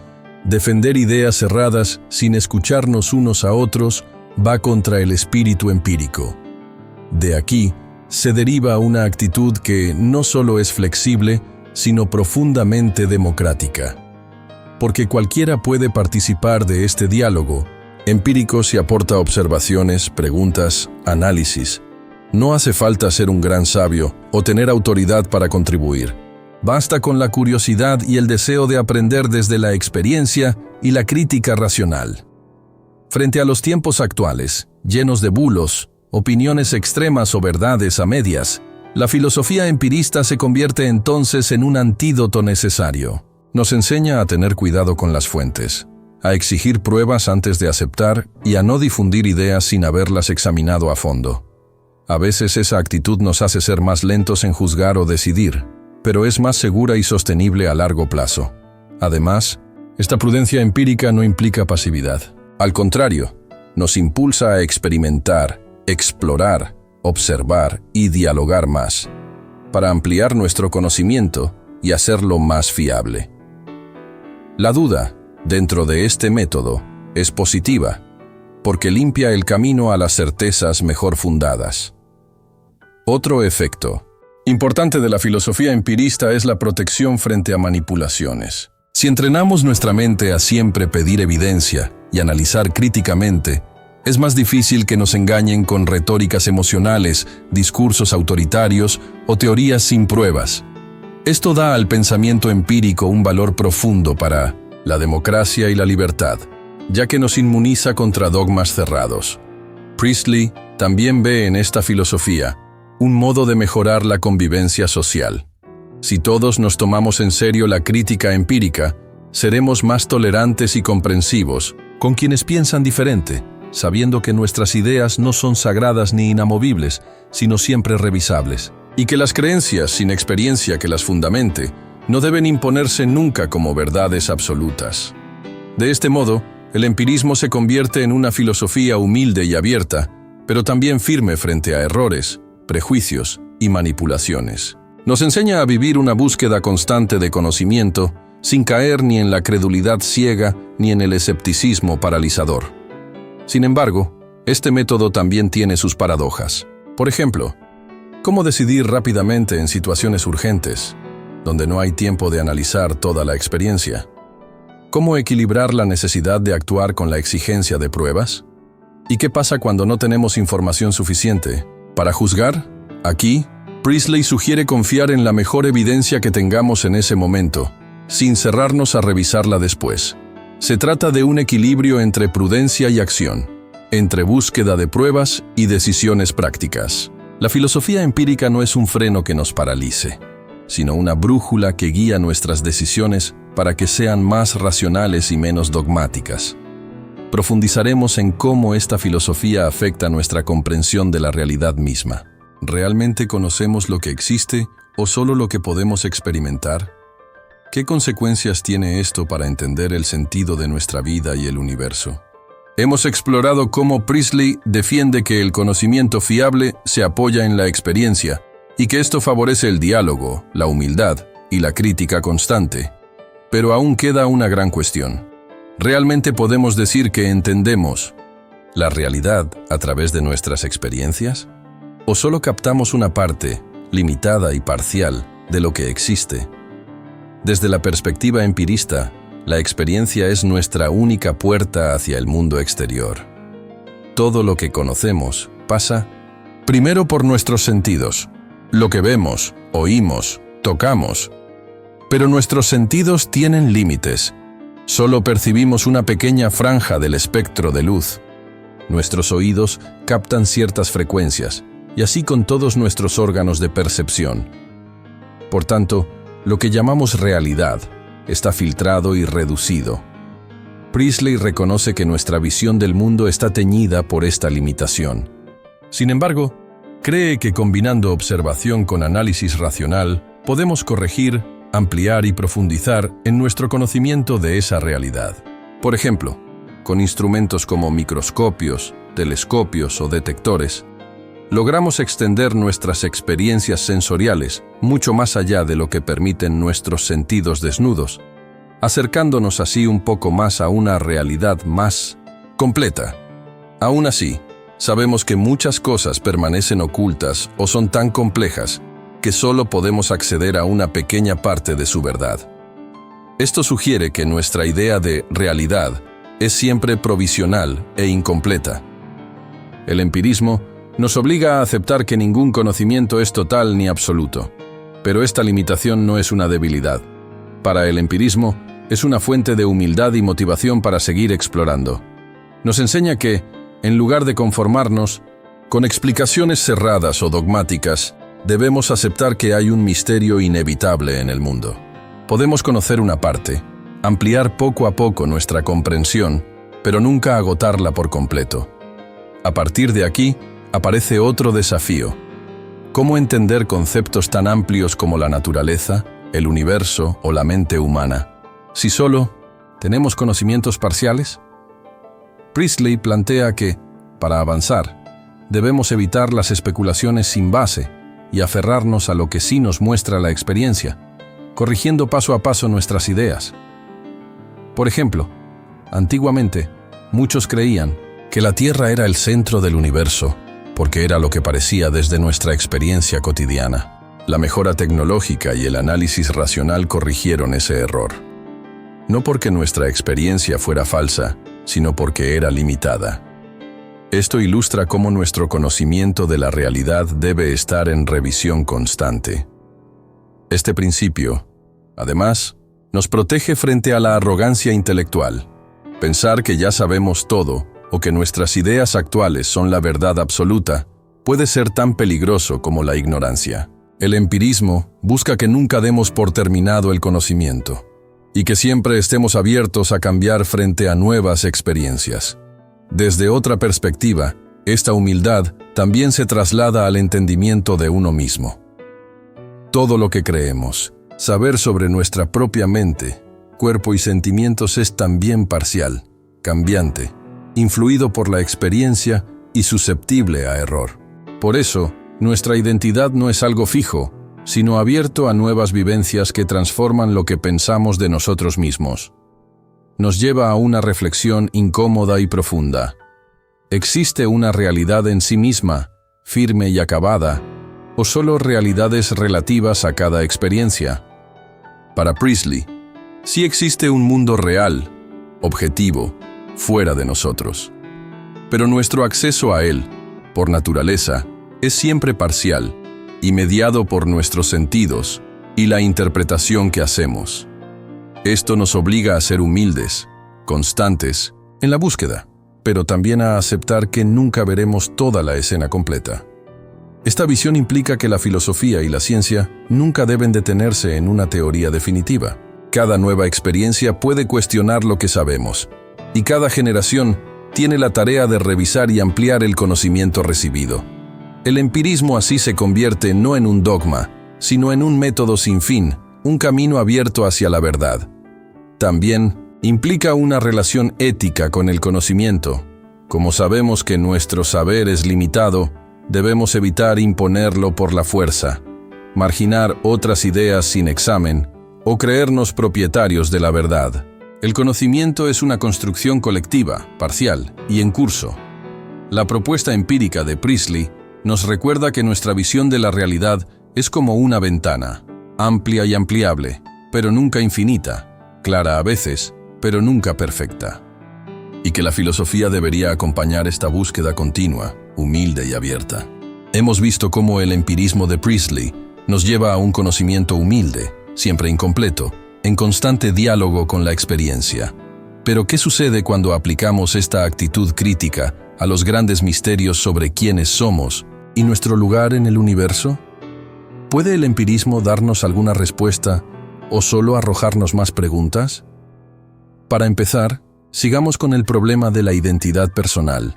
defender ideas cerradas sin escucharnos unos a otros va contra el espíritu empírico. De aquí se deriva una actitud que no solo es flexible, sino profundamente democrática. Porque cualquiera puede participar de este diálogo empírico si aporta observaciones, preguntas, análisis. No hace falta ser un gran sabio o tener autoridad para contribuir. Basta con la curiosidad y el deseo de aprender desde la experiencia y la crítica racional. Frente a los tiempos actuales, llenos de bulos, opiniones extremas o verdades a medias, la filosofía empirista se convierte entonces en un antídoto necesario. Nos enseña a tener cuidado con las fuentes, a exigir pruebas antes de aceptar y a no difundir ideas sin haberlas examinado a fondo. A veces esa actitud nos hace ser más lentos en juzgar o decidir, pero es más segura y sostenible a largo plazo. Además, esta prudencia empírica no implica pasividad. Al contrario, nos impulsa a experimentar, explorar, observar y dialogar más, para ampliar nuestro conocimiento y hacerlo más fiable. La duda, dentro de este método, es positiva, porque limpia el camino a las certezas mejor fundadas. Otro efecto importante de la filosofía empirista es la protección frente a manipulaciones. Si entrenamos nuestra mente a siempre pedir evidencia y analizar críticamente, es más difícil que nos engañen con retóricas emocionales, discursos autoritarios o teorías sin pruebas. Esto da al pensamiento empírico un valor profundo para la democracia y la libertad, ya que nos inmuniza contra dogmas cerrados. Priestley también ve en esta filosofía un modo de mejorar la convivencia social. Si todos nos tomamos en serio la crítica empírica, seremos más tolerantes y comprensivos con quienes piensan diferente, sabiendo que nuestras ideas no son sagradas ni inamovibles, sino siempre revisables, y que las creencias sin experiencia que las fundamente no deben imponerse nunca como verdades absolutas. De este modo, el empirismo se convierte en una filosofía humilde y abierta, pero también firme frente a errores, prejuicios y manipulaciones. Nos enseña a vivir una búsqueda constante de conocimiento, sin caer ni en la credulidad ciega ni en el escepticismo paralizador. Sin embargo, este método también tiene sus paradojas. Por ejemplo, ¿cómo decidir rápidamente en situaciones urgentes, donde no hay tiempo de analizar toda la experiencia? ¿Cómo equilibrar la necesidad de actuar con la exigencia de pruebas? ¿Y qué pasa cuando no tenemos información suficiente para juzgar? Aquí, Priestley sugiere confiar en la mejor evidencia que tengamos en ese momento, sin cerrarnos a revisarla después. Se trata de un equilibrio entre prudencia y acción, entre búsqueda de pruebas y decisiones prácticas. La filosofía empírica no es un freno que nos paralice, sino una brújula que guía nuestras decisiones para que sean más racionales y menos dogmáticas. Profundizaremos en cómo esta filosofía afecta nuestra comprensión de la realidad misma. ¿Realmente conocemos lo que existe o solo lo que podemos experimentar? ¿Qué consecuencias tiene esto para entender el sentido de nuestra vida y el universo? Hemos explorado cómo Priestley defiende que el conocimiento fiable se apoya en la experiencia y que esto favorece el diálogo, la humildad y la crítica constante. Pero aún queda una gran cuestión. ¿Realmente podemos decir que entendemos la realidad a través de nuestras experiencias? ¿O solo captamos una parte, limitada y parcial, de lo que existe? Desde la perspectiva empirista, la experiencia es nuestra única puerta hacia el mundo exterior. Todo lo que conocemos pasa primero por nuestros sentidos, lo que vemos, oímos, tocamos. Pero nuestros sentidos tienen límites. Solo percibimos una pequeña franja del espectro de luz. Nuestros oídos captan ciertas frecuencias, y así con todos nuestros órganos de percepción. Por tanto, lo que llamamos realidad está filtrado y reducido. Priestley reconoce que nuestra visión del mundo está teñida por esta limitación. Sin embargo, cree que combinando observación con análisis racional, podemos corregir, ampliar y profundizar en nuestro conocimiento de esa realidad. Por ejemplo, con instrumentos como microscopios, telescopios o detectores, logramos extender nuestras experiencias sensoriales mucho más allá de lo que permiten nuestros sentidos desnudos, acercándonos así un poco más a una realidad más completa. Aún así, sabemos que muchas cosas permanecen ocultas o son tan complejas que solo podemos acceder a una pequeña parte de su verdad. Esto sugiere que nuestra idea de realidad es siempre provisional e incompleta. El empirismo nos obliga a aceptar que ningún conocimiento es total ni absoluto, pero esta limitación no es una debilidad. Para el empirismo, es una fuente de humildad y motivación para seguir explorando. Nos enseña que, en lugar de conformarnos con explicaciones cerradas o dogmáticas, debemos aceptar que hay un misterio inevitable en el mundo. Podemos conocer una parte, ampliar poco a poco nuestra comprensión, pero nunca agotarla por completo. A partir de aquí, aparece otro desafío. ¿Cómo entender conceptos tan amplios como la naturaleza, el universo o la mente humana, si solo tenemos conocimientos parciales? Priestley plantea que, para avanzar, debemos evitar las especulaciones sin base y aferrarnos a lo que sí nos muestra la experiencia, corrigiendo paso a paso nuestras ideas. Por ejemplo, antiguamente, muchos creían que la Tierra era el centro del universo, porque era lo que parecía desde nuestra experiencia cotidiana. La mejora tecnológica y el análisis racional corrigieron ese error. No porque nuestra experiencia fuera falsa, sino porque era limitada. Esto ilustra cómo nuestro conocimiento de la realidad debe estar en revisión constante. Este principio, además, nos protege frente a la arrogancia intelectual. Pensar que ya sabemos todo o que nuestras ideas actuales son la verdad absoluta puede ser tan peligroso como la ignorancia. El empirismo busca que nunca demos por terminado el conocimiento y que siempre estemos abiertos a cambiar frente a nuevas experiencias. Desde otra perspectiva, esta humildad también se traslada al entendimiento de uno mismo. Todo lo que creemos, saber sobre nuestra propia mente, cuerpo y sentimientos es también parcial, cambiante, influido por la experiencia y susceptible a error. Por eso, nuestra identidad no es algo fijo, sino abierto a nuevas vivencias que transforman lo que pensamos de nosotros mismos. Nos lleva a una reflexión incómoda y profunda. ¿Existe una realidad en sí misma, firme y acabada, o solo realidades relativas a cada experiencia? Para Priestley, sí existe un mundo real, objetivo, fuera de nosotros. Pero nuestro acceso a él, por naturaleza, es siempre parcial y mediado por nuestros sentidos y la interpretación que hacemos. Esto nos obliga a ser humildes, constantes, en la búsqueda, pero también a aceptar que nunca veremos toda la escena completa. Esta visión implica que la filosofía y la ciencia nunca deben detenerse en una teoría definitiva. Cada nueva experiencia puede cuestionar lo que sabemos, y cada generación tiene la tarea de revisar y ampliar el conocimiento recibido. El empirismo así se convierte no en un dogma, sino en un método sin fin, un camino abierto hacia la verdad. También implica una relación ética con el conocimiento. Como sabemos que nuestro saber es limitado, debemos evitar imponerlo por la fuerza, marginar otras ideas sin examen o creernos propietarios de la verdad. El conocimiento es una construcción colectiva, parcial y en curso. La propuesta empírica de Priestley nos recuerda que nuestra visión de la realidad es como una ventana, amplia y ampliable, pero nunca infinita, clara a veces, pero nunca perfecta. Y que la filosofía debería acompañar esta búsqueda continua, humilde y abierta. Hemos visto cómo el empirismo de Priestley nos lleva a un conocimiento humilde, siempre incompleto, en constante diálogo con la experiencia. Pero ¿qué sucede cuando aplicamos esta actitud crítica a los grandes misterios sobre quiénes somos y nuestro lugar en el universo? ¿Puede el empirismo darnos alguna respuesta o solo arrojarnos más preguntas? Para empezar, sigamos con el problema de la identidad personal.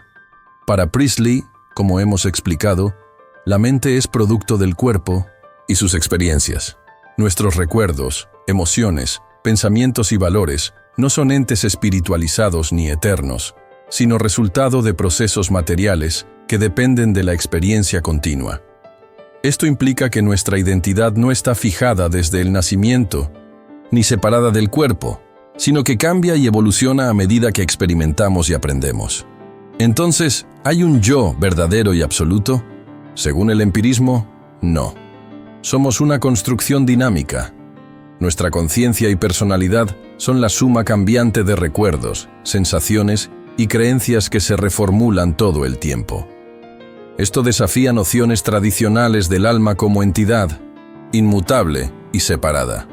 Para Priestley, como hemos explicado, la mente es producto del cuerpo y sus experiencias. Nuestros recuerdos, emociones, pensamientos y valores no son entes espiritualizados ni eternos, sino resultado de procesos materiales que dependen de la experiencia continua. Esto implica que nuestra identidad no está fijada desde el nacimiento, ni separada del cuerpo, sino que cambia y evoluciona a medida que experimentamos y aprendemos. Entonces, ¿hay un yo verdadero y absoluto? Según el empirismo, no. Somos una construcción dinámica. Nuestra conciencia y personalidad son la suma cambiante de recuerdos, sensaciones y creencias que se reformulan todo el tiempo. Esto desafía nociones tradicionales del alma como entidad, inmutable y separada.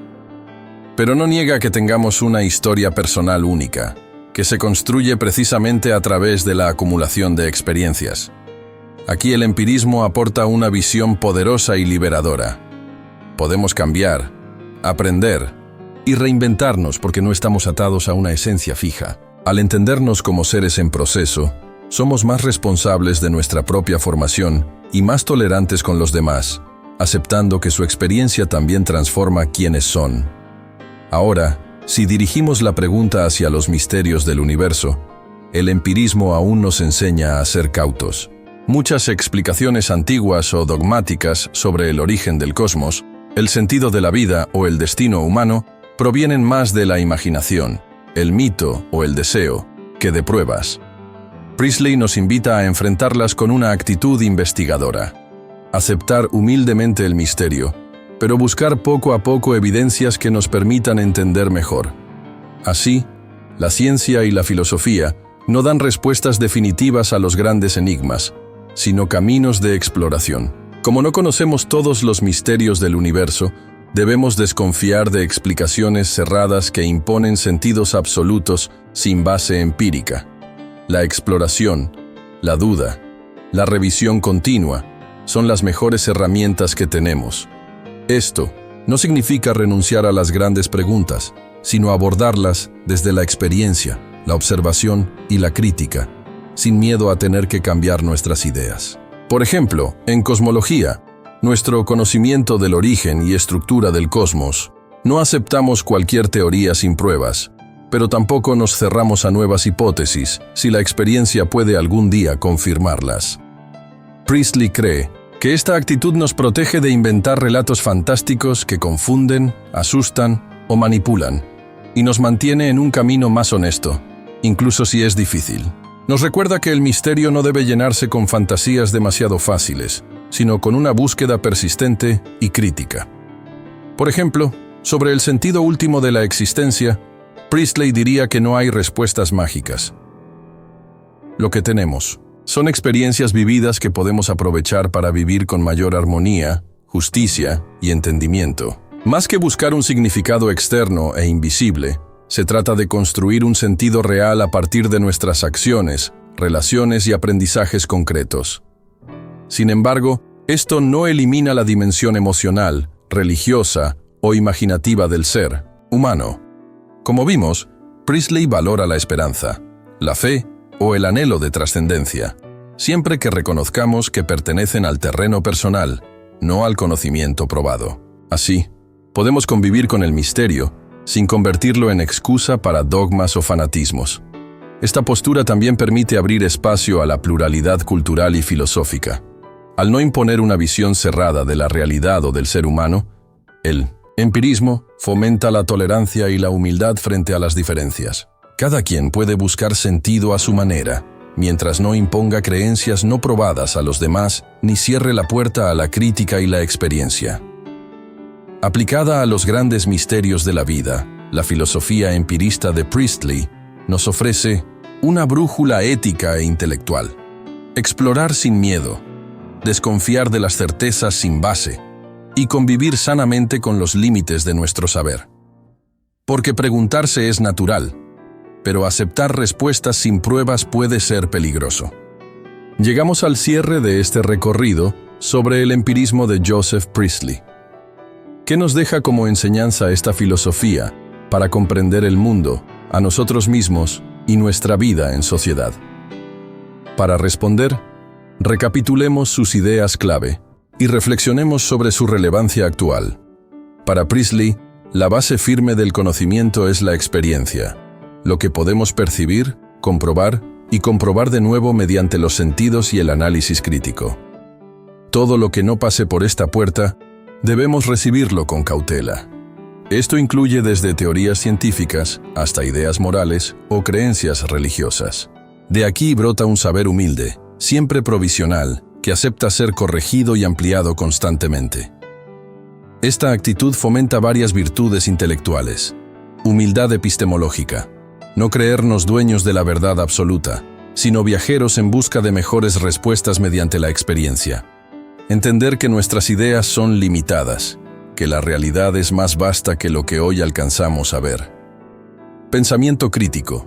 Pero no niega que tengamos una historia personal única, que se construye precisamente a través de la acumulación de experiencias. Aquí el empirismo aporta una visión poderosa y liberadora. Podemos cambiar, aprender y reinventarnos porque no estamos atados a una esencia fija. Al entendernos como seres en proceso, somos más responsables de nuestra propia formación y más tolerantes con los demás, aceptando que su experiencia también transforma quiénes son. Ahora, si dirigimos la pregunta hacia los misterios del universo, el empirismo aún nos enseña a ser cautos. Muchas explicaciones antiguas o dogmáticas sobre el origen del cosmos, el sentido de la vida o el destino humano provienen más de la imaginación, el mito o el deseo, que de pruebas. Priestley nos invita a enfrentarlas con una actitud investigadora. Aceptar humildemente el misterio, pero buscar poco a poco evidencias que nos permitan entender mejor. Así, la ciencia y la filosofía no dan respuestas definitivas a los grandes enigmas, sino caminos de exploración. Como no conocemos todos los misterios del universo, debemos desconfiar de explicaciones cerradas que imponen sentidos absolutos sin base empírica. La exploración, la duda, la revisión continua son las mejores herramientas que tenemos. Esto no significa renunciar a las grandes preguntas, sino abordarlas desde la experiencia, la observación y la crítica, sin miedo a tener que cambiar nuestras ideas. Por ejemplo, en cosmología, nuestro conocimiento del origen y estructura del cosmos, no aceptamos cualquier teoría sin pruebas, pero tampoco nos cerramos a nuevas hipótesis si la experiencia puede algún día confirmarlas. Priestley cree que esta actitud nos protege de inventar relatos fantásticos que confunden, asustan o manipulan, y nos mantiene en un camino más honesto, incluso si es difícil. Nos recuerda que el misterio no debe llenarse con fantasías demasiado fáciles, sino con una búsqueda persistente y crítica. Por ejemplo, sobre el sentido último de la existencia, Priestley diría que no hay respuestas mágicas. Lo que tenemos son experiencias vividas que podemos aprovechar para vivir con mayor armonía, justicia y entendimiento. Más que buscar un significado externo e invisible, se trata de construir un sentido real a partir de nuestras acciones, relaciones y aprendizajes concretos. Sin embargo, esto no elimina la dimensión emocional, religiosa o imaginativa del ser humano. Como vimos, Priestley valora la esperanza, la fe o el anhelo de trascendencia, siempre que reconozcamos que pertenecen al terreno personal, no al conocimiento probado. Así, podemos convivir con el misterio sin convertirlo en excusa para dogmas o fanatismos. Esta postura también permite abrir espacio a la pluralidad cultural y filosófica. Al no imponer una visión cerrada de la realidad o del ser humano, el empirismo fomenta la tolerancia y la humildad frente a las diferencias. Cada quien puede buscar sentido a su manera, mientras no imponga creencias no probadas a los demás ni cierre la puerta a la crítica y la experiencia. Aplicada a los grandes misterios de la vida, la filosofía empirista de Priestley nos ofrece una brújula ética e intelectual. Explorar sin miedo, desconfiar de las certezas sin base y convivir sanamente con los límites de nuestro saber. Porque preguntarse es natural, pero aceptar respuestas sin pruebas puede ser peligroso. Llegamos al cierre de este recorrido sobre el empirismo de Joseph Priestley. ¿Qué nos deja como enseñanza esta filosofía para comprender el mundo, a nosotros mismos y nuestra vida en sociedad? Para responder, recapitulemos sus ideas clave y reflexionemos sobre su relevancia actual. Para Priestley, la base firme del conocimiento es la experiencia, lo que podemos percibir, comprobar y comprobar de nuevo mediante los sentidos y el análisis crítico. Todo lo que no pase por esta puerta, debemos recibirlo con cautela. Esto incluye desde teorías científicas hasta ideas morales o creencias religiosas. De aquí brota un saber humilde, siempre provisional, que acepta ser corregido y ampliado constantemente. Esta actitud fomenta varias virtudes intelectuales. Humildad epistemológica. No creernos dueños de la verdad absoluta, sino viajeros en busca de mejores respuestas mediante la experiencia. Entender que nuestras ideas son limitadas, que la realidad es más vasta que lo que hoy alcanzamos a ver. Pensamiento crítico.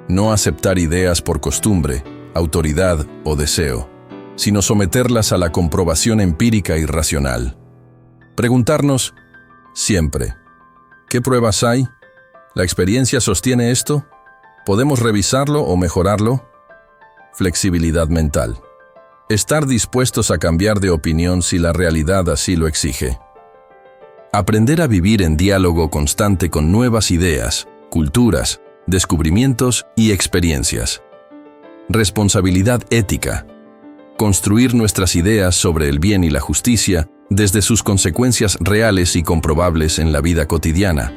No aceptar ideas por costumbre, autoridad o deseo, sino someterlas a la comprobación empírica y racional. Preguntarnos, siempre, ¿qué pruebas hay? ¿La experiencia sostiene esto? ¿Podemos revisarlo o mejorarlo? Flexibilidad mental. Estar dispuestos a cambiar de opinión si la realidad así lo exige. Aprender a vivir en diálogo constante con nuevas ideas, culturas, descubrimientos y experiencias. Responsabilidad ética. Construir nuestras ideas sobre el bien y la justicia desde sus consecuencias reales y comprobables en la vida cotidiana,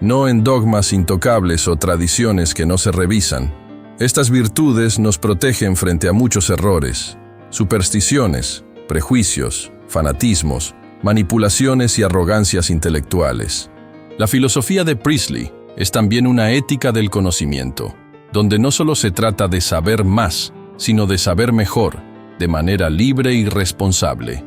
no en dogmas intocables o tradiciones que no se revisan. Estas virtudes nos protegen frente a muchos errores, supersticiones, prejuicios, fanatismos, manipulaciones y arrogancias intelectuales. La filosofía de Priestley es también una ética del conocimiento. donde no solo se trata de saber más, sino de saber mejor, de manera libre y responsable.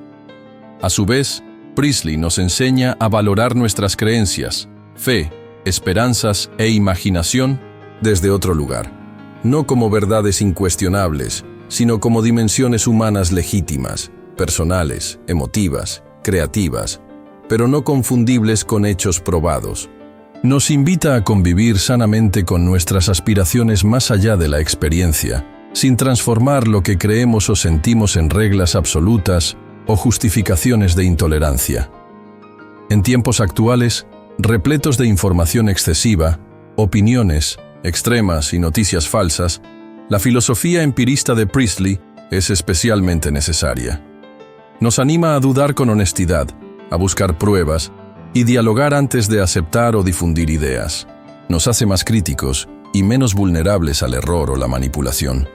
A su vez, Priestley nos enseña a valorar nuestras creencias, fe, esperanzas e imaginación desde otro lugar, no como verdades incuestionables, sino como dimensiones humanas legítimas, personales, emotivas, creativas, pero no confundibles con hechos probados. Nos invita a convivir sanamente con nuestras aspiraciones más allá de la experiencia, sin transformar lo que creemos o sentimos en reglas absolutas o justificaciones de intolerancia. En tiempos actuales, repletos de información excesiva, opiniones extremas y noticias falsas, la filosofía empirista de Priestley es especialmente necesaria. Nos anima a dudar con honestidad, a buscar pruebas y dialogar antes de aceptar o difundir ideas. Nos hace más críticos y menos vulnerables al error o la manipulación.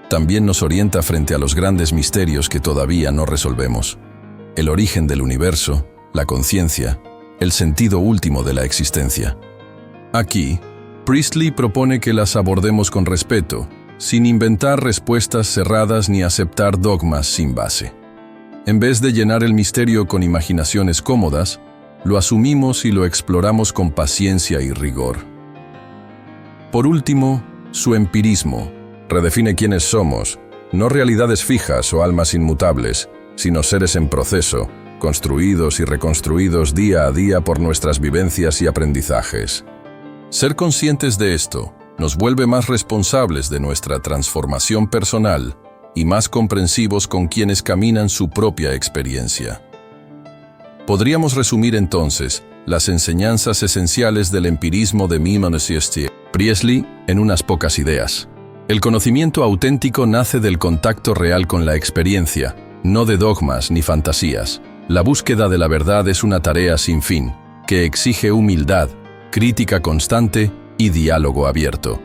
También nos orienta frente a los grandes misterios que todavía no resolvemos: el origen del universo, la conciencia, el sentido último de la existencia. Aquí, Priestley propone que las abordemos con respeto, sin inventar respuestas cerradas ni aceptar dogmas sin base. En vez de llenar el misterio con imaginaciones cómodas, lo asumimos y lo exploramos con paciencia y rigor. Por último, su empirismo redefine quiénes somos, no realidades fijas o almas inmutables, sino seres en proceso, construidos y reconstruidos día a día por nuestras vivencias y aprendizajes. Ser conscientes de esto nos vuelve más responsables de nuestra transformación personal y más comprensivos con quienes caminan su propia experiencia. Podríamos resumir entonces las enseñanzas esenciales del empirismo de Priestley en unas pocas ideas. El conocimiento auténtico nace del contacto real con la experiencia, no de dogmas ni fantasías. La búsqueda de la verdad es una tarea sin fin, que exige humildad, crítica constante y diálogo abierto.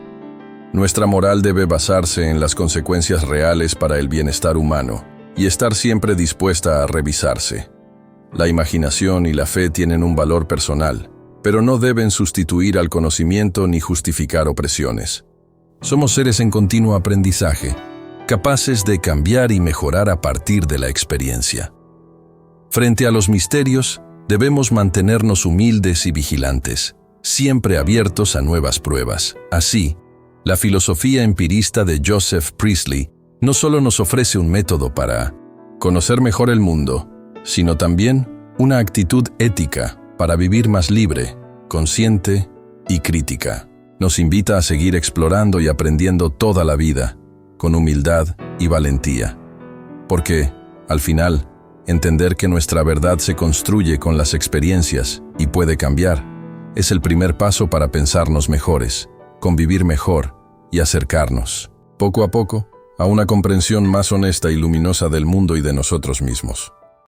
Nuestra moral debe basarse en las consecuencias reales para el bienestar humano y estar siempre dispuesta a revisarse. La imaginación y la fe tienen un valor personal, pero no deben sustituir al conocimiento ni justificar opresiones. Somos seres en continuo aprendizaje, capaces de cambiar y mejorar a partir de la experiencia. Frente a los misterios, debemos mantenernos humildes y vigilantes, siempre abiertos a nuevas pruebas. Así, la filosofía empirista de Joseph Priestley no solo nos ofrece un método para conocer mejor el mundo, sino también una actitud ética para vivir más libre, consciente y crítica. Nos invita a seguir explorando y aprendiendo toda la vida, con humildad y valentía. Porque, al final, entender que nuestra verdad se construye con las experiencias y puede cambiar, es el primer paso para pensarnos mejores, convivir mejor y acercarnos, poco a poco, a una comprensión más honesta y luminosa del mundo y de nosotros mismos.